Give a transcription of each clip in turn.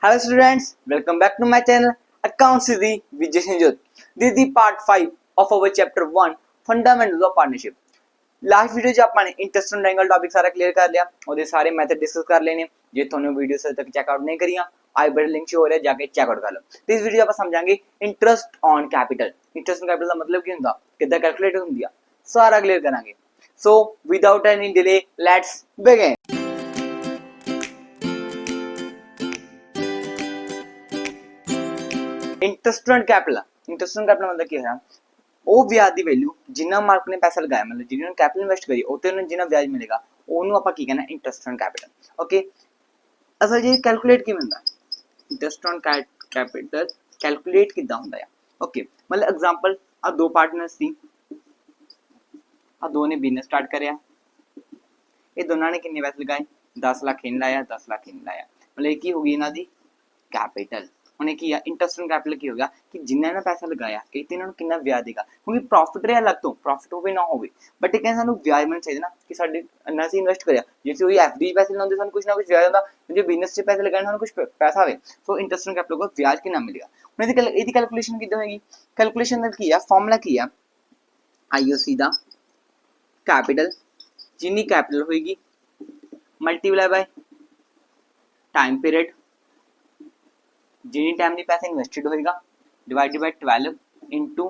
Hello students, welcome back to my channel Accounts Easy with Jason Jyot. This is the part 5 of our chapter 1 Fundamentals of Partnership. Last video जो आपने interest triangle topic सारा clear कर लिया और ये सारे method discuss कर लेने जे थोने वीडियो से तक चेकआउट नहीं करिया आई बटन लिंक शो हो रहा है जाके चेकआउट कर लो। तो इस वीडियो आप समझाएंगे interest on capital. Interest on capital का मतलब क्या होता कितना कैलकुलेट होंदा सारा क्लियर करांगे। So without any delay let's begin. Interest on capital मतलब क्या है ਉਹ ਵਿਆਜ ਦੀ ਵੈਲਿਊ ਜਿੰਨਾ ਮਾਰਕ ਨੇ ਪੈਸਾ ਲਗਾਇਆ ਮਤਲਬ ਜਿਹਨਾਂ ਨੇ ਕੈਪੀਟਲ ਇਨਵੈਸਟ ਕਰੀ ਉਹ ਤੇ ਉਹਨੂੰ ਜਿੰਨਾ ਵਿਆਜ ਮਿਲੇਗਾ ਉਹਨੂੰ ਆਪਾਂ ਕੀ ਕਹਿੰਦੇ ਇੰਟਰਸਟ ਔਨ ਕੈਪੀਟਲ। ਓਕੇ ਅਸਲ ਜੀ ਕੈਲਕੂਲੇਟ ਕਿਵੇਂ ਹੁੰਦਾ ਇੰਟਰਸਟ ਔਨ ਕੈਪੀਟਲ ਕੈਲਕੂਲੇਟ ਕਿੱਦਾਂ ਹੁੰਦਾ ਆ। ਓਕੇ ਮਤਲਬ ਐਗਜ਼ਾਮਪਲ ਆ ਦੋ ਪਾਰਟਨਰਸ ਸੀ ਆ ਦੋ ਨੇ ਬਿਜ਼ਨਸ ਸਟਾਰਟ ਕਰਿਆ ਇਹ ਦੋਨਾਂ ਨੇ ਕਿੰਨੇ ਪੈਸੇ ਲਗਾਏ 10 ਲੱਖ ਇਹਨੇ ਲਾਇਆ 10 ਲੱਖ ਇਹਨੇ ਲਾਇਆ ਮਤਲਬ ਇਹ ਕੀ ਹੋ ਗਈ ਇਹਨਾਂ ਦੀ कैपिटल। उन्हें किया इंटरेस्ट ऑन कैपिटल की होगा कि जिन्ना ने पैसा लगाया कि इन्होंने कितना ब्याज देगा क्योंकि प्रॉफिट रहा अलग तो प्रॉफिट हो ना हो बट एक सानू ब्याज मिलना चाहिए ना कि साडे अन्ना सी इन्वेस्ट करया जैसे वही एफडी पैसे लाਉਂਦੇ ਸਾਨੂੰ कुछ ना कुछ ब्याज ਹੁੰਦਾ जो बिजनेस से पैसे लगाने ਸਾਨੂੰ कुछ पैसा आवे सो इंटरेस्ट ऑन कैपिटल को ब्याज कितना मिलेगा ਹੁਣ ਇਹਦੀ कैलकुलेशन ਕਿੱਦਾਂ ਹੋਏਗੀ कैलकुलेशन ਦਾ ਕੀ ਆ ਫਾਰਮੂਲਾ ਕੀ ਆ आईओसी ਦਾ कैपिटल जिन्नी कैपिटल होएगी मल्टीप्लाई बाय टाइम पीरियड जिनी टाइम में पैसा इन्वेस्टेड होएगा divided by 12 into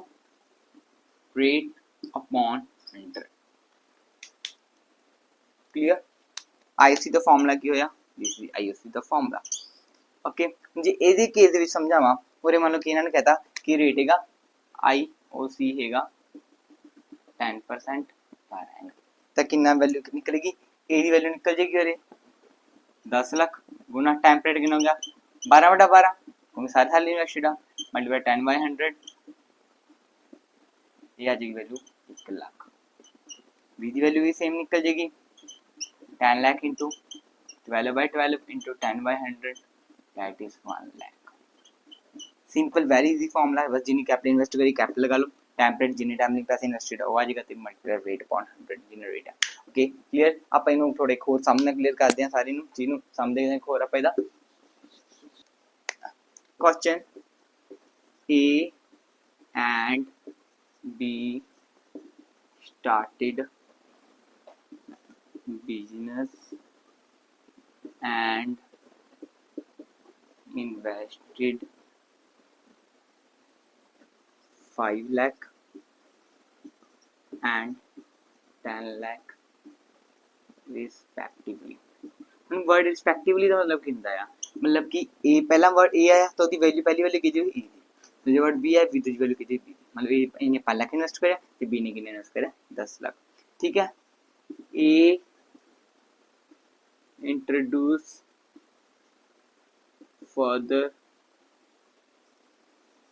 rate upon 100। Clear IOC ਦਾ ਫਾਰਮੂਲਾ ਕੀ ਹੋਇਆ ਦਿਸ ਇਜ਼ ਆਈਓਸੀ ਦਾ ਫਾਰਮੂਲਾ। ਓਕੇ ਜੇ ਇਹਦੇ ਕੇਸ ਦੇ ਵਿੱਚ ਸਮਝਾਵਾਂ ਉਹਰੇ ਮੰਨ ਲਓ ਕਿ ਇਹਨਾਂ ਨੇ ਕਹਤਾ ਕਿ ਰੇਟ ਹੈਗਾ आईओसी ਹੈਗਾ 10% पर एनम ਤਾਂ ਕਿੰਨਾ ਵੈਲਿਊ ਨਿਕਲੇਗੀ ए ਦੀ ਵੈਲਿਊ ਨਿਕਲ ਜਾਏਗੀ ਉਹਰੇ 10 ਲੱਖ ਗੁਣਾ ਟਾਈਮ ਪੀਰੀਅਡ ਕਿੰਨਾ ਹੋ ਗਿਆ 12/12 क्योंकि सारे साल इन्वेस्टेड मल्टीप्लाई 10/100 ये आ जाएगी वैल्यू 1 लाख। बी की वैल्यू भी सेम निकल जाएगी 10 lakh into 12/12 into 10/100 that is 1 lakh. Simple very easy formula है बस जिन्नी कैपिटल इन्वेस्ट करी कैपिटल लगा लो टाइम पीरियड जिन्ने टाइम में पैसे इन्वेस्टेड है वो आ जाएगा ते मल्टीप्लाई रेट अपॉन 100 जिन्ना रेट है। ओके क्लियर आप इनु थोड़े एक और सामने क्लियर करते हैं सारे नु चीज नु समझते हैं एक और आप इदा Question A and B started business and invested 5 lakh and 10 lakh respectively। Word respectively का मतलब कितना है मतलब कि ए पहला वर्ड ए आया तो उसकी वैल्यू पहली वाली कीजिए ए तो जो वर्ड बी है बी दूसरी वैल्यू कीजिए बी मतलब ए इन्हें 5 लाख इन्वेस्ट करा तो बी ने कितने इन्वेस्ट करा 10 लाख। ठीक है A introduce further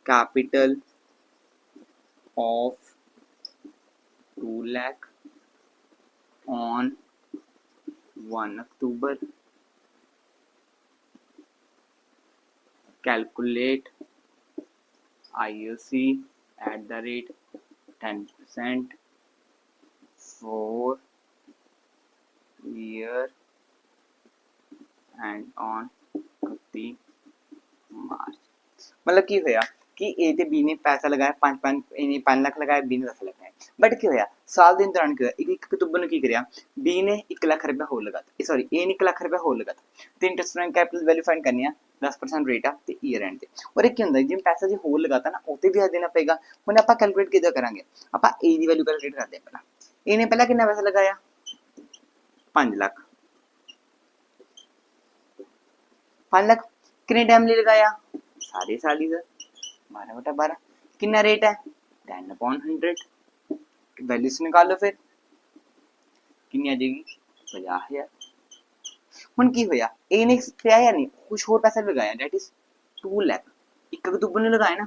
capital of 2 lakh on 1 October calculate IOC at the rate 10% for year and on 30 मार्च। मतलब की होया कि ए ते बी ने पैसा लगाया 5 लाख लगाया बी ने 10 लगाया बट की होया साल दिन दौरान क्या एक अक्टूबर ने की करिया बी ने 1 लाख रुपया होर लगाता सॉरी ए ने 1 लाख रुपया होर लगाता तो interest on capital value find करनी है 10% रेट आ ते ईयर एंड ते और एक क्या ਹੁੰਦਾ ਜਿਵੇਂ ਪੈਸਾ ਜੇ ਹੋਰ ਲਗਾਤਾ ਨਾ ਉਹ ਤੇ ਵਿਆਜ ਦੇਣਾ ਪਏਗਾ। ਹੁਣ ਆਪਾਂ ਕੈਲਕੂਲੇਟ ਕਿੱਦਾਂ ਕਰਾਂਗੇ ਆਪਾਂ ए ਦੀ ਵੈਲਿਊ ਕੈਲਕੂਲੇਟ ਕਰਦੇ ਹਾਂ ਪਹਿਲਾਂ ए ਨੇ ਪਹਿਲਾਂ ਕਿੰਨਾ ਪੈਸਾ ਲਗਾਇਆ 5 ਲੱਖ 5 ਲੱਖ कितने टाइम लिए लगाया सारे साल ही सर 12/12 कितना रेट है 10/100 वैल्यू से निकाल लो फिर कितनी आ जाएगी 50,000। ਹੁਣ ਕੀ ਹੋਇਆ ए ने ਪਿਆ या नहीं कुछ और पैसा लगाया दैट इज 2 लाख 1 अक्टूबर ने लगाया ना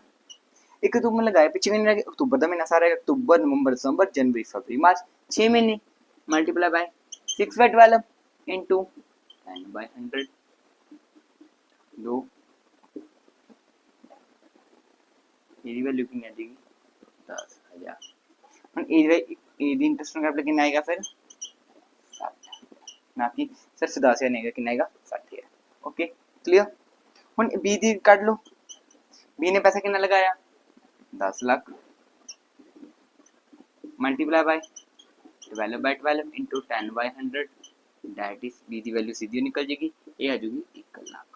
1 अक्टूबर में लगाया पीछे महीने अक्टूबर का महीना सारा अक्टूबर नवंबर दिसंबर जनवरी फरवरी मार्च 6 महीने मल्टीप्लाई बाय 6/12 इनटू 10/100 दो ये वैल्यू कितनी आ जाएगी 10,000। हम ए दी इंटरेस्ट ऑन कैपिटल कितना आएगा फिर 60 ना कि सर 10,000 नहीं आएगा कितना आएगा 60,000। ओके क्लियर ਹੁਣ बी दी ਕੱਢ ਲਓ, बी ने पैसा कितना लगाया 10 lakh multiply by 12 by 12 into 10 by 100 that is B दी वैल्यू सीधी निकल जाएगी, ये आ जाएगी 1 लाख।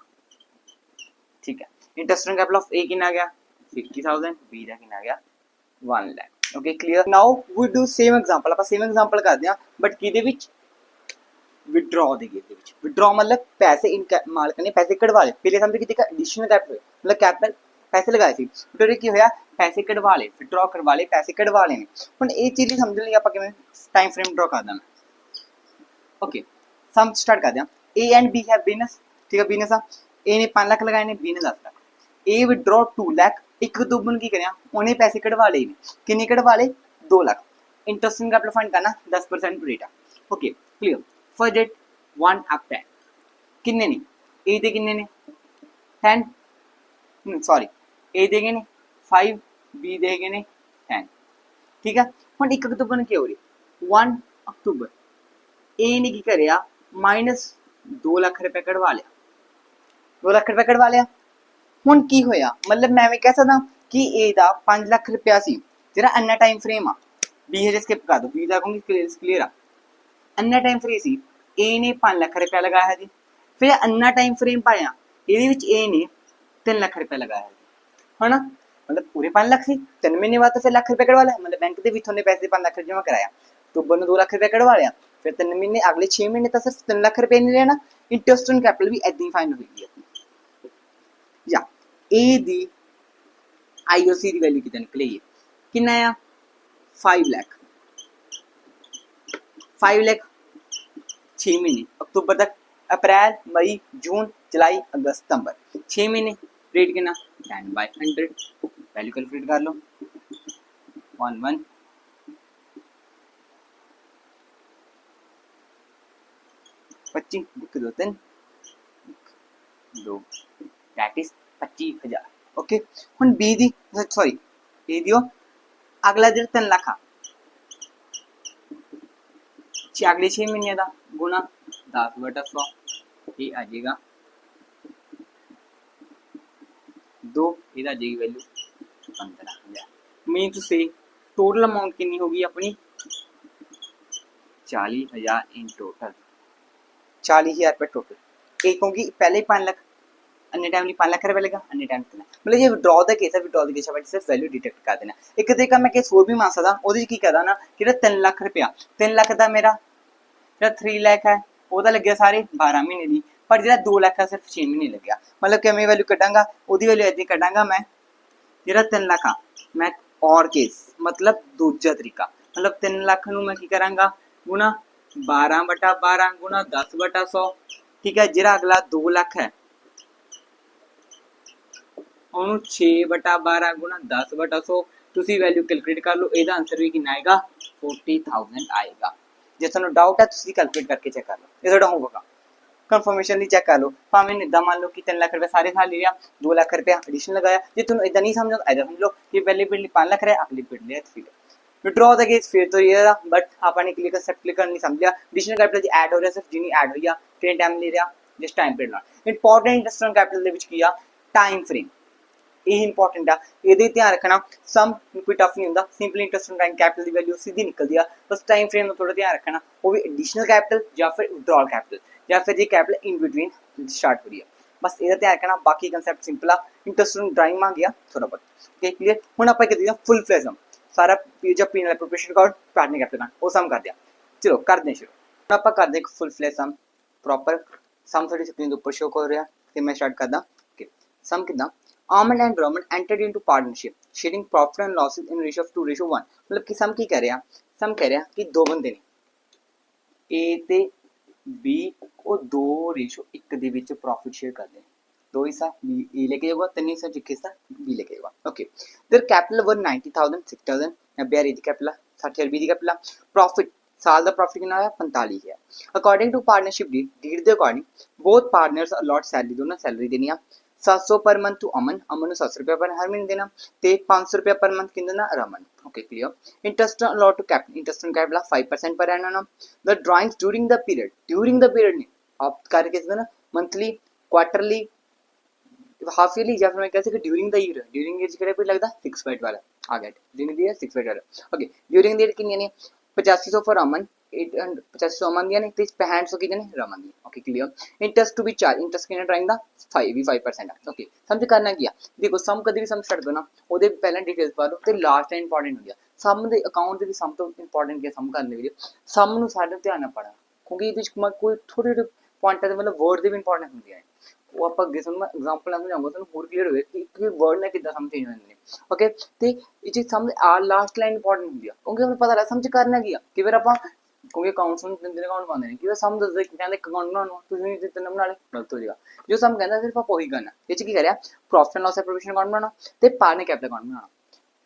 ठीक है, interest on capital of A कितना आ गया 60,000, बी ਦਾ कितना आ गया 1 lakh. Okay clear. Now we do same example, ਆਪਾਂ सेम एग्जांपल ਕਰਦੇ ਹਾਂ ਬਟ ਕਿਹਦੇ ਵਿੱਚ विड्रॉ ਦੇ केस ਦੇ ਵਿੱਚ। विड्रॉ मतलब पैसे इन मालिक ने पैसे कढ़वा ले, पहले समझ कि एडिशनल कैपिटल मतलब कैपिटल पैसे लगाए ਸੀ ਫਿਰ ਕੀ ਹੋਇਆ ਪੈਸੇ ਕਢਵਾ ਲਏ, ਵਿਡਰਾਅ ਕਰਵਾ ਲਏ, ਪੈਸੇ ਕਢਵਾ ਲਏ ਨੇ। ਹੁਣ ਇਹ ਚੀਜ਼ ਸਮਝਣ ਲਈ ਆਪਾਂ ਕਿਵੇਂ ਟਾਈਮ ਫਰੇਮ ਡਰਾ ਕਰਦਾ ਮੈਂ। ਓਕੇ ਸਮ ਸਟਾਰਟ ਕਰਦੇ ਹਾਂ। ए एंड बी है बिजनेस, ठीक है बिजनेस आ, ए ने 5 लाख लगाए ने, बी ने 10 लाख। ए विड्रॉ 2 लाख, एक अक्तूबर की करें उन्हें पैसे कढ़वा ले, किन्ने कढ़वा ले 2 लाख। इंटरेस्ट कैपिटल फंड करना 10% रेट आ। Okay clear. First date 1 up 10 किन्ने ने ए दे किन्ने ने 10 सॉरी ए दे गए ने 5, बी दे गए ने 10। ठीक है हम 1 अक्तूबर की हो रही 1 अक्तूबर ए ने की करे माइनस 2 लाख रुपए कढ़वा लिया, 2 लाख रुपए कढ़वा लिया। हुण की होया मतलब मैं कह सकदा कि ए दा 5 लाख रुपया सी जेड़ा अन्ना टाइम फ्रेम आ, बी है स्किप कर दो, बी दा कहूंगी क्लियर आ। अन्ना टाइम फ्रेम सी ए ने 5 लाख रुपया लगाया है जी, फिर अन्ना टाइम फ्रेम पाया ਇਹਦੇ ਵਿੱਚ ए ने 3 लाख रुपया लगाया है ना, मतलब पूरे 5 लाख सी 3 महीने बाद तो फिर लाख रुपया कढ़वा लिया, मतलब बैंक ਦੇ ਵਿੱਚ ਉਹਨੇ पैसे 5 लाख जमा कराया तो बनो 2 लाख रुपया कढ़वा लिया, फिर 3 महीने अगले 6 महीने तक सिर्फ 3 लाख रुपये नहीं लेना। इंटरेस्ट ऑन कैपिटल भी ऐसे ही फाइंड हुई है या ए दी आईओसी दी वैल्यू कितनी निकली है कितना है 5 लाख 5 लाख 6 महीने अक्टूबर तक, अप्रैल मई जून जुलाई अगस्त सितंबर 6 महीने। रेट कितना 10/100 वैल्यू कैलकुलेट कर लो 1 25 1 2 3 2 दैट इज 25,000। ओके हुन बी दी सॉरी ए दियो अगला दिन 3 लाख अगले 6 महीने का गुना 10/100 ये आ जाएगा 2, ये आ जाएगी वैल्यू 15,000। मीन टू से टोटल अमाउंट कितनी होगी अपनी 40,000 इन टोटल 40,000 रुपये टोटल। एक होगी पहले ही 5 लाख अन्य टाइम 5 लाख रुपये लगा, अन्य टाइम मतलब ये विड्रॉ का केस है, विड्रॉ के केस है सिर्फ वैल्यू डिटेक्ट कर देना। एक तरीका मैं केस वो भी मान सकता वो की करदा ना कि 3 लाख रुपया 3 लाख का मेरा जो 3 लाख है वो लगे सारे 12 महीने की, पर जो 2 लाख है सिर्फ 6 महीने लगे। मतलब कि मैं वैल्यू कटांगा वो वैल्यू ऐसी कटांगा मैं जो 3 लाख आ मैं और केस मतलब दूजा तरीका मतलब 3 लाख नूं मैं की करांगा गुना 12/12 गुना 10/100। ठीक है जिहड़ा अगला 2 लाख है ਉਹਨੂੰ 6/12 गुना 10/100 ਤੁਸੀਂ वैल्यू कैलकुलेट कर लो, ਇਹਦਾ आंसर भी कितना आएगा 40,000 आएगा। जे ਤੁਹਾਨੂੰ डाउट है ਤੁਸੀਂ कैलकुलेट करके चेक कर लो, ये ਤੁਹਾਡਾ होगा कंफर्मेशन नहीं चेक कर लो। भावें इदा मान लो कि 3 लाख रुपये सारे साल लिया 2 लाख रुपया एडिशन लगाया, जे तुम इदा नहीं समझो इधर समझ लो कि पहले पीरियड 5 लाख रहा अगली पीरियड लिया 3 लाख। विड्रॉ द केस फिर तो ये रहा बट आपने क्लियर कंसेप्ट क्लियर नहीं समझ लिया। एडिशनल कैपिटल ऐड हो रहा सिर्फ जिनी ऐड हो गया कितने टाइम ले रहा जिस टाइम पीरियड ਨਾਲ इंपॉर्टेंट इंटरेस्ट कैपिटल ਦੇ ਵਿੱਚ ਕੀ ਆ टाइम फ्रेम ਇਹ इंपॉर्टेंट आ, ਇਹਦੇ ਧਿਆਨ ਰੱਖਣਾ। ਸਮ ਕੋਈ ਟਫ ਨਹੀਂ ਹੁੰਦਾ, simply interest on capital the value ਸਿੱਧੀ ਨਿਕਲਦੀ ਆ, ਬਸ टाइम फ्रेम ਨੂੰ ਥੋੜਾ ਧਿਆਨ ਰੱਖਣਾ ਉਹ ਵੀ एडिशनल कैपिटल ਜਾਂ ਫਿਰ विड्रॉल कैपिटल या फिर ये कैपिटल इन बिटवीन स्टार्ट हो रही है, बस ये ध्यान रखना। बाकी कंसेप्ट सिंपल आ, इंटरेस्ट ड्राइंग में आ गया थोड़ा बहुत ओके क्लियर। हुण आपां कर दिया फुल फ्लेज सम सारा पेज ऑफ पीनल प्रोपोर्शन अकाउंट पार्टनर कैपिटल वो सम कर दिया। चलो कर दें शुरू। हुण आपां कर दें फुल फ्लेज सम प्रॉपर सम थोड़ी स्क्रीन के ऊपर शो हो रहा है। मैं स्टार्ट करदा ओके सम कितना almond and Roman entered into partnership sharing profit and losses in ratio of 2:1। मतलब कि सम की कह रहे हैं, सम कह रहे हैं कि दो बंदे ने ए ते बी वो 2:1 ਦੇ ਵਿੱਚ प्रॉफिट शेयर करते हैं, 2 हिस्सा ए लेके जाएगा 3 हिस्सा जिक हिस्सा बी लेके जाएगा। ओके देयर कैपिटल वर 90,000 6,000 या the capital 60,000 B the capital profit साल का प्रॉफिट कितना है 45 है। According to partnership deed the according both partners allot salary, दोनों सैलरी देनी है 700 पर मंथ टू अमन, अमन को 700 रुपया पर हर महीने देना ते 500 रुपया पर मंथ किन देना रमन। Okay clear. Interest allot to capital, interest on capital 5% per annum. The drawings during the period नहीं आप करके देना मंथली क्वार्टरली हाफ ईयरली या फिर मैं कह सकता ड्यूरिंग द ईयर किहड़ा पीरियड लगदा फिक्स रेट वाला आ गया during the year fix rate वाला ओके ड्यूरिंग द ईयर कितनी ने 8500 फॉर अमन 8500 अमन दिया ने ते 6500 की ने रमन दी okay clear interest to be charge interest कितना ड्राइंग दा 5% ओके समझ करना क्या देखो सम कभी भी सम स्टार्ट करना ओदे पहले डिटेल्स पा लो ते लास्ट टाइम इंपॉर्टेंट हो गया सम दे अकाउंट दे भी सम तो इंपॉर्टेंट क्या सम करने वीडियो सम नु सारे ध्यान पड़ा क्योंकि ਇਹਦੇ ਵਿੱਚ ਕੋਈ ਥੋੜੇ ਪੁਆਇੰਟਾਂ ਦੇ ਮਤਲਬ ਵਰਡ ਦੇ ਵੀ ਇੰਪੋਰਟੈਂਟ ਹੁੰਦੇ ਆ ਉਹ ਆਪਾਂ ਅੱਗੇ ਤੁਹਾਨੂੰ ਐਗਜ਼ਾਮਪਲ ਨਾਲ ਸਮਝਾਉਂਗਾ ਤੁਹਾਨੂੰ ਹੋਰ ਕਲੀਅਰ ਹੋਵੇ ਕਿ ਇੱਕ ਵਰਡ ਨਾਲ ਕਿੱਦਾਂ ਸਮ ਚੇਂਜ ਹੁੰਦੇ ਨੇ ਓਕੇ ਤੇ ਇਹ ਚੀਜ਼ ਸਮਝ ਆ ਲਾਸਟ ਲਾਈਨ ਇੰਪੋਰਟੈਂਟ ਹੁੰਦੀ ਆ ਕਿਉਂਕਿ ਤੁਹਾਨੂੰ ਪਤਾ ਲੱਗ ਸਮਝ ਕਰਨਾ ਕੀ ਆ ਕਿ ਫਿਰ ਆਪਾਂ ਕਿਉਂਕਿ ਅਕਾਊਂਟਸ ਨੂੰ ਤਿੰਨ ਅਕਾਊਂਟ ਪਾਉਂਦੇ ਨੇ ਕਿ ਸਮ ਦੱਸਦੇ ਕਹਿੰਦੇ ਅਕਾਊਂਟ ਬਣਾਉਣਾ ਤੁਸੀਂ ਜੇ ਤਿੰਨ ਬਣਾ ਲਏ ਗਲਤ ਹੋ ਜਾਏਗਾ ਜੋ ਸਮ ਕਹਿੰਦਾ ਸਿਰਫ ਆਪਾਂ ਉਹੀ ਕਰਨਾ ਇਹ ਚ ਕੀ ਕਰਿਆ profit and loss appreciation account ਬਣਾਉਣਾ ਤੇ ਪਾਰਟਨਰ ਕੈਪੀਟਲ ਅਕਾਊਂਟ ਬਣਾਉਣਾ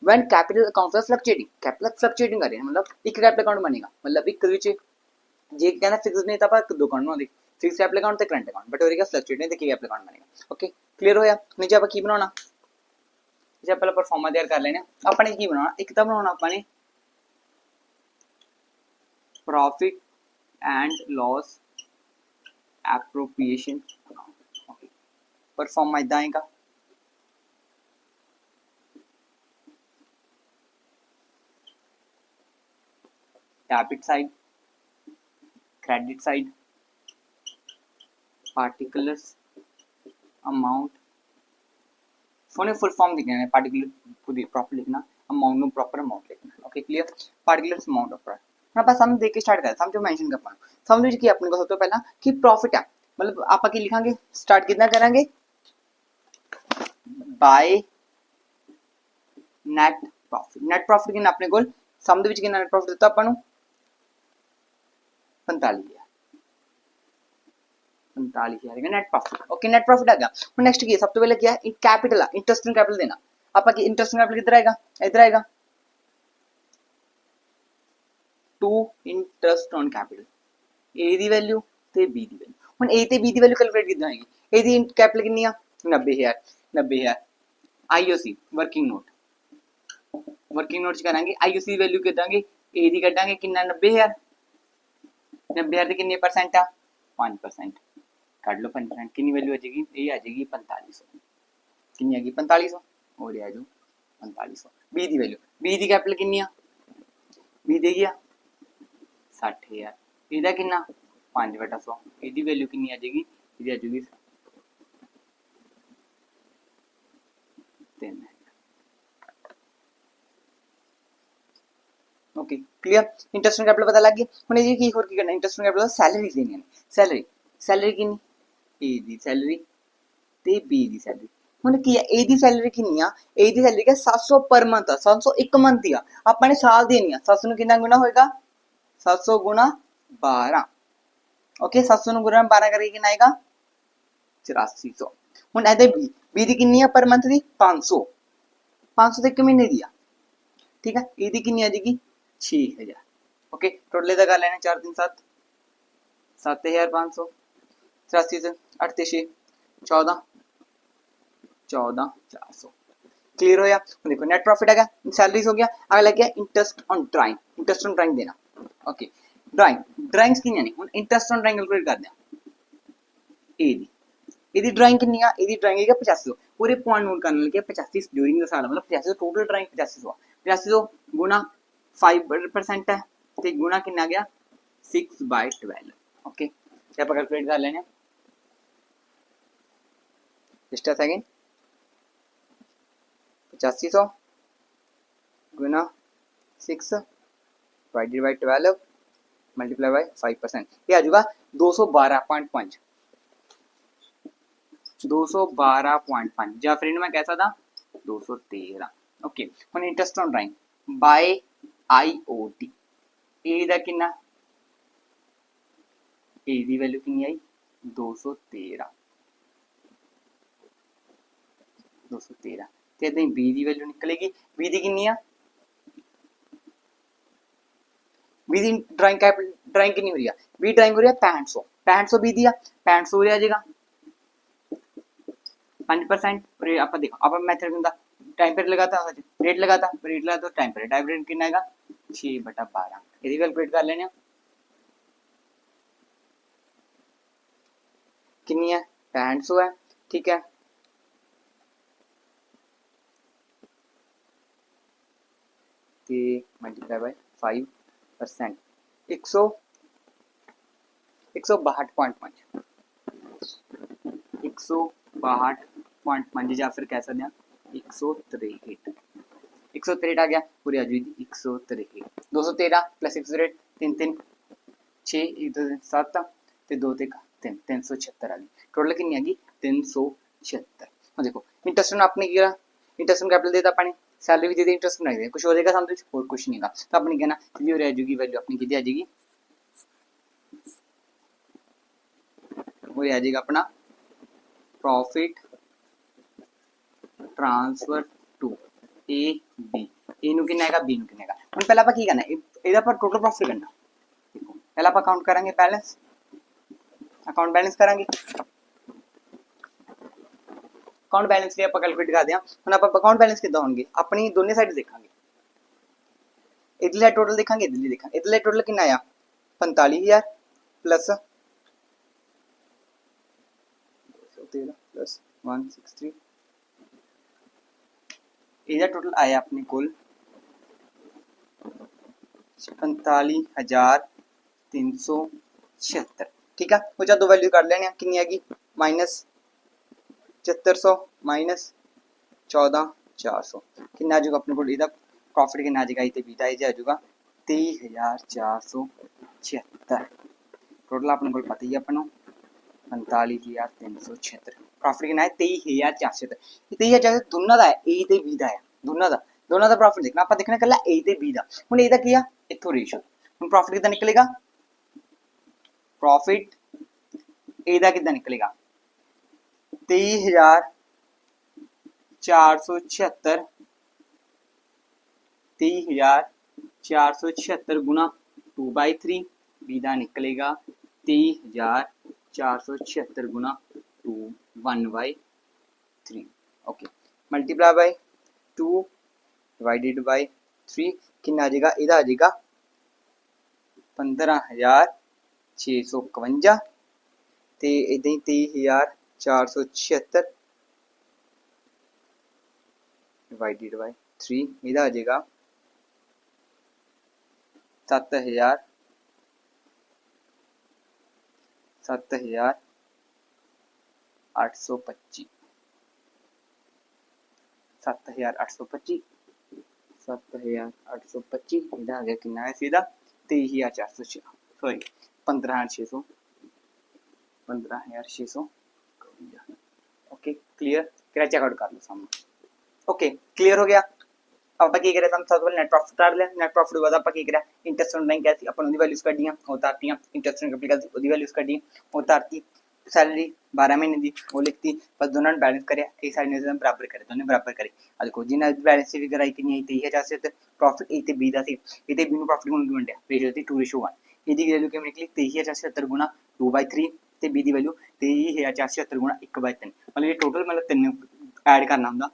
when capital accounts are fluctuating capital fluctuating कर रहे हैं मतलब एक कैपिटल अकाउंट बनेगा मतलब एक विच जे कहना फिक्स नहीं था पर दो अकाउंट बनाओ फिक्स कैपिटल अकाउंट ते करंट अकाउंट बट होरेगा फ्लक्चुएटिंग ते कैपिटल अकाउंट बनेगा ओके क्लियर होया नीचे आप की बनाना जे पहले परफॉर्मा तैयार कर लेना अपने की बनाना एक तो बनाना अपने profit and loss appropriation okay proforma इदा आएगा debit side credit side particulars amount फोने फुल फॉर्म लिखना है पार्टिकुलर पूरी प्रॉपर लिखना अमाउंट नो प्रॉपर अमाउंट लिखना okay clear particulars amount of profit अपन सम देख के स्टार्ट कर सम जो मेंशन कर पाना सम विच की अपने को सब तो पहला कि प्रॉफिट है मतलब आपा की लिखांगे स्टार्ट कितना करेंगे बाय नेट प्रॉफिट कितना अपने को सम दे विच कितना नेट प्रॉफिट दिता अपन 45,000 net profit okay net profit आ गया नेक्स्ट की सब तो पहले क्या है कैपिटल है इंटरेस्ट ऑन कैपिटल देना आपका की इंटरेस्ट ऑन कैपिटल किधर आएगा to interest on capital A दी वैल्यू ते बी दी वैल्यू हुन ए ते बी दी वैल्यू कैलकुलेट किदां आएगी ए दी कैपिटल कितनी आ 90,000 आईओसी वर्किंग नोट च करांगे आईओसी दी वैल्यू कढांगे ए दी कढांगे कितना 90,000 ते कितने परसेंट आ 5% काट लो 5% कितनी वैल्यू आ जाएगी ये आ जाएगी 4500 कितनी आ गई 4500 और ये आ जाओ 4500 बी दी वैल्यू बी दी कैपिटल कितनी आ बी दे गया 60,000 ਇਹਦਾ कितना 5/100 ਇਹਦੀ वैल्यू कितनी आ जाएगी ਇਹਦੀ आ जाएगी 3 okay clear interest on capital पता लग गया हुन ये की होर की करना इंटरेस्ट ऑन कैपिटल सैलरी देनी है सैलरी कितनी ए दी सैलरी ते बी दी सैलरी हुन की है ए दी सैलरी कितनी आ ए दी सैलरी का 700 पर मंथ 700 एक मंथ दी आ आपने साल देनी है 700 नु कितना गुना होएगा 700 गुना 12 ओके 700 नु गुना 12 करके कितना आएगा 8400 हुन एदे बी दी कितनी है पर मंथ दी 500 ते एक महीने दी आ ठीक है ए दी कितनी आ जाएगी 6000 ओके टोटल इधर कर लेना 4 3 7 7500 84 से 8 6 14 400 क्लियर हो गया देखो नेट प्रॉफिट आ गया सैलरीज हो गया अगला क्या इंटरेस्ट ऑन ड्राइंग देना ओके ड्राइंग्स कितनी नहीं हुन इंटरेस्ट ऑन ड्राइंग कैलकुलेट कर दिया ए दी ਇਹਦੀ ਡਰਾइंग ਕਿੰਨੀ ਆ ਇਹਦੀ ਡਰਾइंग ਹੈਗਾ 8500 ਪੂਰੇ ਪੁਆਇੰਟ ਨੋਟ ਕਰਨ ਲੱਗੇ 85 ਡਿਊਰਿੰਗ ਦ ਸਾਲ मतलब 85 टोटल ड्राइंग 8500 गुना 5% है ਤੇ ਗੁਣਾ ਕਿੰਨਾ ਗਿਆ 6/12 ओके ये आप कैलकुलेट कर लेने just a second 8500 Guna 6 divided by 12 multiply by 5% ये आ जाएगा 212.5 212.5 या फिर मैं कैसा था 213 ओके हुन interest on drawing by IOT ए दा कितना ए दी वैल्यू कितनी आई 213 ते इदां बी दी वैल्यू निकलेगी बी दी कितनी आ बी दी ड्राइंग कितनी हो रही है बी ड्राइंग हो रही है 6500 बी दी आ 6500 हो जाएगा 5% और ये आप देखो आप मेथड में टाइम पीरियड लगाता रेट लगाता तो टाइम पीरियड कितना आएगा 6/12 यदि कैलकुलेट कर लेने कितनी है 6500 है ठीक है ते मल्टीप्लाई बाय 5%, 162.5 162.5 ਜਾਂ ਫਿਰ ਕਹਿ ਸਕਦੇ ਹਾਂ 163 163 ਆ ਗਿਆ, ਪੂਰੀ ਆ ਜਾਊਗੀ 163 213 प्लस 163 3 3 6 1 2 7 ਤੇ 2 ਤੇ 3 376 ਆ ਗਈ। ਟੋਟਲ ਕਿੰਨੀ ਆ ਗਈ 376। ਹੁਣ ਦੇਖੋ ਇੰਟਰਸਟ ਨੂੰ ਆਪਨੇ ਕੀ ਕਰਾ, इंटरेस्ट कैपिटल देता अपने, सैलरी भी दे दी, इंटरेस्ट नहीं दे, कुछ हो जाएगा समझ और कुछ नहीं का, तो अपनी कहना ये रह जाएगी वैल्यू अपनी कितनी आ जाएगी, वो आ जाएगा अपना profit transfer to A B, A नु कितना आएगा बी नु कितना आएगा। हम पहला ਆਪਾਂ ਕੀ ਕਰਨਾ ਇਹਦਾ पर टोटल प्रॉफिट करना, देखो पहला ਆਪਾਂ काउंट करेंगे बैलेंस, अकाउंट बैलेंस करेंगे, अकाउंट बैलेंस भी आप कैलकुलेट करते हैं। हम आप अकाउंट बैलेंस कितना होंगे अपनी दोनों साइड देखेंगे, इधरली टोटल देखेंगे इधरली देखेंगे, इधरली टोटल कितना आया 45,000 प्लस 163, इधर टोटल आया अपने कुल 45,376। ठीक है, वो दो वैल्यू कर लेने कितनी आएगी -7500 माइनस 14,400 कितना आ जाएगा अपने को, इधर प्रॉफिट कितना आ जाएगा इतने बीता आ जाएगा 23,476। टोटल अपने को पता ही है अपनों 45,376, प्रॉफिट कितना है 23,476। 23,476 दोनों का है, ए ते बी का है, दोनों का प्रॉफिट देखना, आप देखना कल ए ते बी का। हुण ए दा की आ इत्थों रेशो, हुण प्रॉफिट कितना निकलेगा, प्रॉफिट ए दा कितना निकलेगा 23,476, 23,476 गुना 2/3, बी दा निकलेगा 23,476 गुना 2 1/3। Okay, multiply by 2 divided by 3 कितना आ जाएगा, इधर आ जाएगा 15,651 ते इधर 23,476 डिवाइडेड बाय 3 इधर आ जाएगा 7,825 7,825 इधर आ गया कितना है सीधा 23,400 सॉरी 15,600। ओके क्लियर, क्या चेकआउट कर लो सामने। ओके क्लियर हो गया। अब की करें सबसे पहले नेट प्रॉफिट कर लिया, नेट प्रॉफिट बाद आप की करें इंटरेस्ट ऑन बैंक कैसी अपन ओदी वैल्यूज कढियां उतारतियां, इंटरेस्ट ऑन कैपिटल कैसी ओदी वैल्यूज कढी उतारती, सैलरी 12 महीने दी वो लिखती, बस दोनों ने बैलेंस करे, एक साइड ने बराबर करे, दोनों बराबर करे। अब देखो जिन्हें बैलेंस की फिगर आई कितनी आई 23,400, प्रॉफिट ए ते बी दा सी, ए ते बी नु प्रॉफिट को वंडिया रेशियो थी 2:1, ए दी वैल्यू कितनी निकली 23,470 गुना 2/3 ते बी दी वैल्यू 23,470 गुना 1/3, मतलब ये टोटल मतलब तीन ऐड करना हुंदा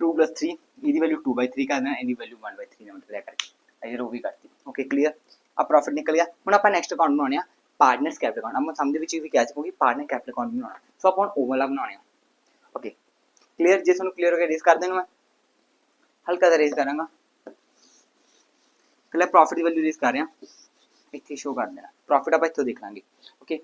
2 + 3 ਇਹਦੀ वैल्यू 2/3 कर देना, ਇਹਦੀ वैल्यू 1/3 ਨਾਲ ਮਲਟੀਪਲਾਈ ਕਰਕੇ ਇਧਰ ਉਹ ਵੀ ਕਰਤੀ। ਓਕੇ ਕਲੀਅਰ, ਆ ਪ੍ਰੋਫਿਟ ਨਿਕਲ ਗਿਆ। ਹੁਣ ਆਪਾਂ ਨੈਕਸਟ ਅਕਾਊਂਟ ਬਣਾਉਣੇ ਆ ਪਾਰਟਨਰਸ ਕੈਪੀਟਲ ਅਕਾਊਂਟ, ਆਪਾਂ ਸਮਝ ਵਿੱਚ ਵੀ ਕਿਹਾ ਸੀ ਕਿ ਪਾਰਟਨਰ ਕੈਪੀਟਲ ਅਕਾਊਂਟ ਬਣਾਉਣਾ, ਸੋ ਆਪਾਂ ਉਹ ਵਾਲਾ ਬਣਾਉਣੇ ਆ। ਓਕੇ ਕਲੀਅਰ, ਜੇ ਤੁਹਾਨੂੰ ਕਲੀਅਰ ਹੋ ਗਿਆ ਰੇਜ਼ ਕਰ ਦੇਣਾ, ਮੈਂ ਹਲਕਾ ਜਿਹਾ ਰੇਜ਼ ਕਰਾਂਗਾ। ਪਹਿਲਾਂ ਪ੍ਰੋਫਿਟ ਦੀ ਵੈਲਿਊ ਰੇਜ਼ ਕਰ ਰਿਹਾ, ਇੱਥੇ ਸ਼ੋ ਕਰ ਦੇਣਾ, ਪ੍ਰੋਫਿਟ ਆਪਾਂ ਇੱਥੋਂ ਦੇਖ ਲਾਂਗੇ। ਓਕੇ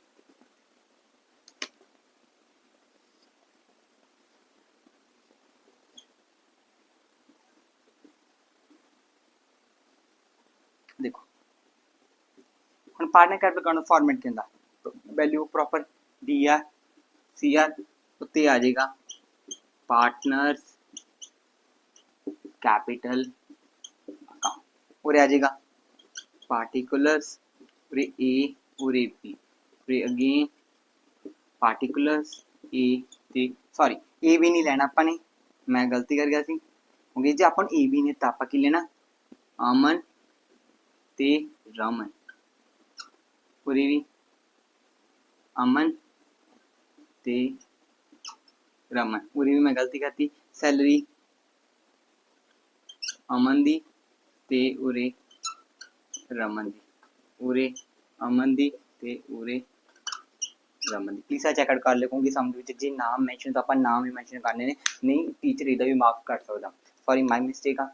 देखो हम पार्टनर कैपिटल अकाउंट फॉर्मेट के अंदर तो value proper D R C R उत्ते आ जाएगा पार्टनर्स कैपिटल अकाउंट, और आ जाएगा पार्टिकुलर्स और ए और ए बी, और अगेन पार्टिकुलर्स ए ते सॉरी ए भी नहीं लेना अपने, मैं गलती कर गया सी, क्योंकि जो अपन ए बी ने तो आप की लेना अमन ते रमन, पूरी भी अमन ते रमन, पूरी भी मैं गलती करती, सैलरी अमन दी ते उरे रमन दी, उरे अमन दी ते उरे रमन दी। प्लीज चेकआउट कर ले, क्योंकि समझ विच जे नाम मेंशन तो अपन नाम ही मेंशन करने ने, नहीं टीचर इधर भी मार्क कर सकदा, सॉरी माय मिस्टेक आ।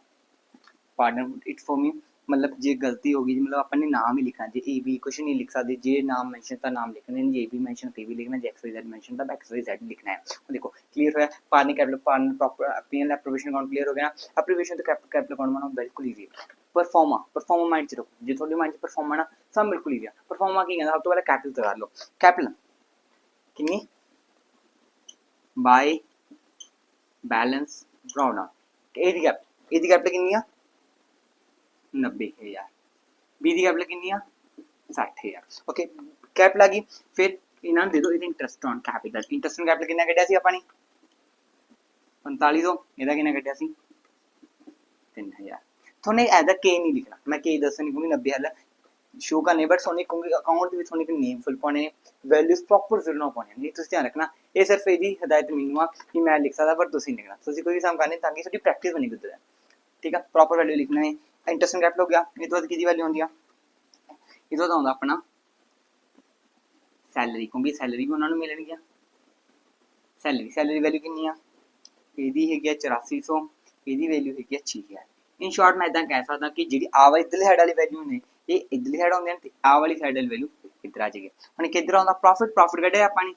पार्डन इट फॉर मी, मतलब जे गलती होगी मतलब अपने नाम ही लिखना, जे ए बी कुछ नहीं लिख सकते, जे नाम मेंशन था नाम लिखना है, जे बी मेंशन पे भी लिखना है, जे एक्स वाई जेड मेंशन था एक्स वाई जेड लिखना है। देखो क्लियर है, partner capital partner proper PNL appropriation account clear हो गया ना। एप्रोप्रिएशन तो कैपिटल अकाउंट बनाना बिल्कुल इजी है। परफॉर्मा माइंड च रखो, जो थोड़ी माइंड च परफॉर्मा ना सब बिल्कुल इजी है। परफॉर्मा की कहना सब तो पहले कैपिटल कर लो, कैपिटल कितनी by balance drawdown, A the capital कितनी है 90,000, बी दी कैपिटल कितनी है 60,000। ओके कैपिटल आ गई, फिर इन्होंने दे दो ये interest on capital, interest on capital कितना कटिया सी अपनी 4500, ਇਹਦਾ ਕਿੰਨਾ ਕੱਟਿਆ ਸੀ 3000। थोने एज के नहीं लिखना, मैं के दस नहीं कहूँगी 90,000 शो करने, बट सोने कहूँगी अकाउंट ਦੇ सोने नेम फुल पाने, वैल्यूज प्रॉपर ਜ਼ਰੂਰ ਨਾ ਪਾਉਣੇ ਨਹੀਂ, ਤੁਸੀਂ ਧਿਆਨ ਰੱਖਣਾ। ਇਹ ਸਿਰਫ ਇਹਦੀ ਹਦਾਇਤ ਮੈਨੂੰ ਆ ਕਿ ਮੈਂ ਲਿਖ ਸਕਦਾ, ਪਰ ਤੁਸੀਂ ਲਿਖਣਾ, ਤੁਸੀਂ ਕੋਈ ਵੀ ਸਮ ਕਰਨੇ ਤਾਂ ਕਿ ਤੁਹਾਡੀ ਪ੍ਰੈਕਟਿਸ ਬਣੀ ਗੁੱਦ ਹੈ, ठीक है। प्रॉपर वैल्यू लिखना है। इंटरेस्ट ऑन कैपिटल हो गया, ये तो बाद की वैल्यू होती है, ये तो आता अपना सैलरी, क्योंकि सैलरी भी उन्होंने मिलनी है, सैलरी वैल्यू कितनी है ਇਹਦੀ ਹੈਗੀ ਆ 8400, ਇਹਦੀ ਵੈਲਿਊ ਹੈਗੀ ਆ 6000। ਇਨ ਸ਼ਾਰਟ ਮੈਂ ਇਦਾਂ ਕਹਿ ਸਕਦਾ ਕਿ ਜਿਹੜੀ ਆ ਵਾਲੀ ਇਧਰਲੀ ਸਾਈਡ ਵਾਲੀ ਵੈਲਿਊ ਨੇ ਇਹ ਇਧਰਲੀ ਸਾਈਡ ਆਉਂਦੀਆਂ ਨੇ ਤੇ ਆ ਵਾਲੀ ਸਾਈਡ ਵਾਲੀ ਵੈਲਿਊ ਇੱਧਰ ਆ ਜਾਏਗੀ। ਹੁਣ ਕਿੱਧਰ ਆਉਂਦਾ प्रॉफिट ਕੱਢਿਆ ਆਪਾਂ ਨੇ,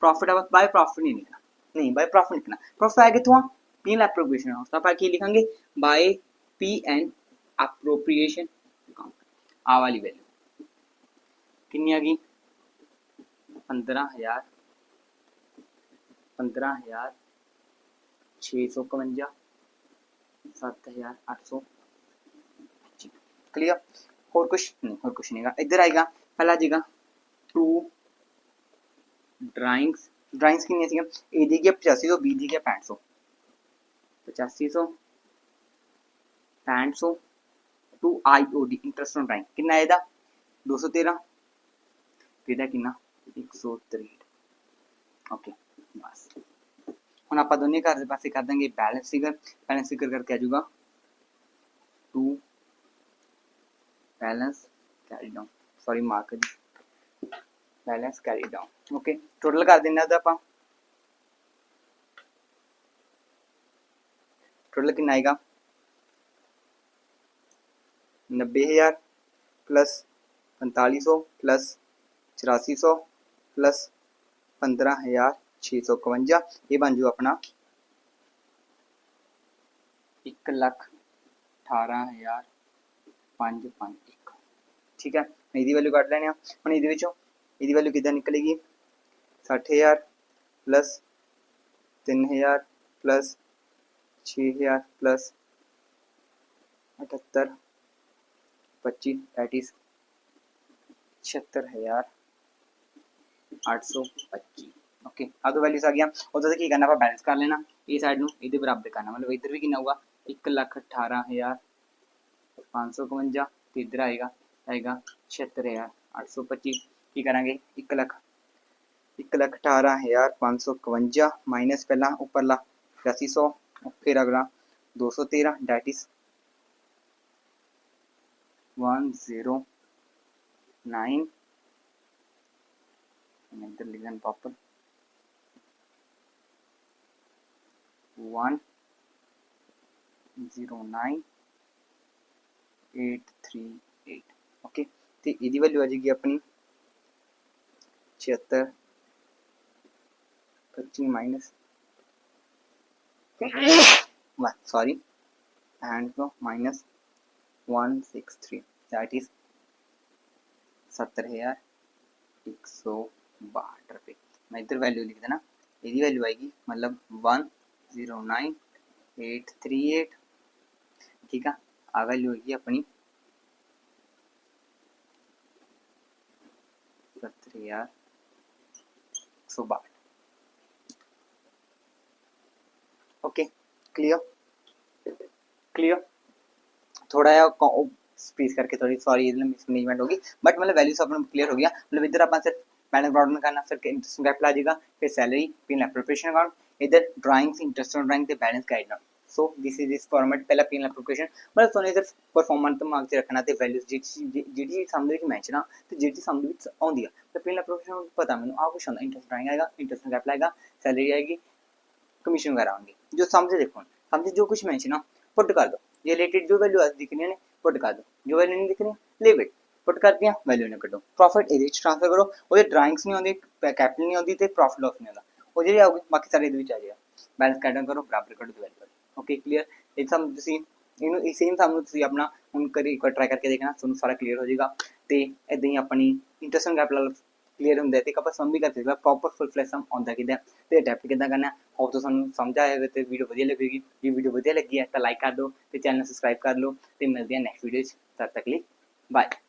प्रॉफिट अब बाय प्रॉफिट नहीं लिखना, नहीं बाय प्रॉफिट लिखना। प्रॉफिट आया कितों पी एंड एप्रोप्रिएशन अकाउंट, तो आप की लिखेंगे by P and appropriation account. आ वाली वैल्यू कितनी आ गई 15,000 651 7,825। क्लियर, और कुछ नहीं इधर आएगा। पहला आ जाएगा टू ड्राइंग्स कितनी सी ए दी गया 8500, बी दी गया 6500, 8500 6500 to IOD interest on drawing कितना है 213, ਇਹਦਾ ਕਿੰਨਾ 163। ओके बस ਹੁਣ ਆਪਾਂ ਦੋਨੇ ਘਰ ਦੇ ਪਾਸੇ ਕਰ ਦਾਂਗੇ बैलेंस फिगर करके आ जाऊगा to balance carry down, sorry mark balance carry down. Okay total कर देना था आप, टोटल कितना आएगा 90,000 प्लस 4500 प्लस 8400 प्लस 15,651, ये बन जाओ अपना 1,18,551। ठीक है, इसकी वैल्यू कट लेने हम ये वैल्यू कितना निकलेगी 60,000 plus 3,000 plus 6,000 plus 78 25 that is 76,825। Okay अब तो वैल्यूज आ गया, उधर की करना आप बैलेंस कर लेना, ये साइड में ये बराबर करना, मतलब इधर भी कितना होगा 1,18,551 तो इधर आएगा 76,825। की करेंगे 1,18,551 माइनस पहला उपरला 8500 फिर अगला 213 डेट इज 109 इधर लिख दें प्रॉपर 109,838। ओके तो इसकी वैल्यू आ जाएगी अपनी 76 25 माइनस सॉरी एंड तो माइनस 163 दैट इज 70,162 रुपये। मैं इधर वैल्यू लिख देना, यदि वैल्यू आएगी मतलब 109,838। ठीक है, आ वैल्यू होगी अपनी 70,162। ओके क्लियर थोड़ा स्पीच करके थोड़ी सॉरी मिसमैनेजमेंट होगी, बट मतलब वैल्यूज अपना क्लियर हो गया। मतलब इधर अपन सिर्फ बैलेंस ब्रॉडन करना, फिर इंटरेस्ट कैपिटल आ जाएगा, फिर सैलरी, पिन एप्रोप्रिएशन अकाउंट, इधर ड्राइंग्स इंटरेस्ट ऑन ड्राइंग ते balance guide down. So this is this format, पहला पिन एप्रोप्रिएशन मतलब सोने सिर्फ परफॉर्मेंस दिमाग च रखना ते वैल्यूज जी समझ विच मैंशन आ ते जी समझ विच आउंदी आ ते पिन एप्रोप्रिएशन पता मैनूं आ कुछ होंदा, इंटरेस्ट ड्राइंग आएगा, इंटरेस्ट कैपिटल आएगा, सैलरी आएगी, कमीशन वगैरह होंगी, जो समझ देखो समझ जो कुछ मैंशन आ पुट कर दो, ये रिलेटेड जो वैल्यू दिख रही है पुट कर दो, जो वैल्यू नहीं दिख रही लीव इट, पुट कर दिया वैल्यू ने कटो, प्रॉफिट ਇਹਦੇ ਵਿੱਚ ट्रांसफर करो, ਉਹਦੇ ਡਰਾਇੰਗਸ ਨਹੀਂ ਆਉਂਦੀ, ਕੈਪੀਟਲ ਨਹੀਂ ਆਉਂਦੀ ਤੇ ਪ੍ਰੋਫਿਟ ਲਾਸ ਨਹੀਂ ਆਉਂਦਾ, ਉਹ ਜਿਹੜੀ ਆਊਗੀ ਬਾਕੀ ਸਾਰੇ ਇਹਦੇ ਵਿੱਚ ਆ ਜਾਏਗਾ, ਬੈਲੈਂਸ ਕੱਢਣ ਕਰੋ ਬਰਾਬਰ ਕੱਢੋ ਡਿਵਾਈਡ ਕਰੋ। ਓਕੇ ਕਲੀਅਰ, ਇਹ ਸਮ ਤੁਸੀਂ ਇਹਨੂੰ ਇਹ ਸੇਮ ਸਮ ਨੂੰ ਤੁਸੀਂ ਆਪਣਾ ਹੁਣ ਕਰੀ ਇੱਕ ਵਾਰ ਟਰਾਈ ਕਰਕੇ ਦੇਖਣਾ, ਤੁਹਾਨੂੰ ਸਾਰਾ ਕਲੀਅਰ ਹੋ ਜਾਏਗਾ। ਤੇ ਇਦਾਂ ਹੀ ਆਪਣੀ ਇੰਟਰਸਟ ਔਨ ਕੈਪੀਟਲ ਕਲੀਅਰ ਹੁੰਦਾ ਤੇ ਆਪਾਂ ਸਮ ਵੀ ਕਰਕੇ ਦੇਖਦਾ ਪ੍ਰੋਪਰ ਫੁੱਲ ਫਲੈਸ਼ ਸਮ ਆਉਂਦਾ ਕਿਦਾਂ ਤੇ ਅਡੈਪਟ ਕਿਦਾਂ ਕਰਨਾ। ਹੋਪ ਤੁਹਾਨੂੰ ਸਮਝ ਆਇਆ ਹੋਵੇ ਤੇ ਵੀਡੀਓ ਵਧੀਆ ਲੱਗੇਗੀ, ਜੇ ਵੀਡੀਓ ਵਧੀਆ ਲੱਗੀ ਹੈ ਤਾਂ ਲਾਈਕ ਕਰ ਦਿਓ ਤੇ ਚੈਨਲ ਸਬਸਕ੍ਰਾਈਬ ਕਰ ਲਓ ਤੇ ਮਿਲਦੇ ਹਾਂ ਨੈਕਸਟ ਵੀਡੀਓ 'ਚ, ਤਦ ਤੱਕ ਲਈ ਬਾਏ।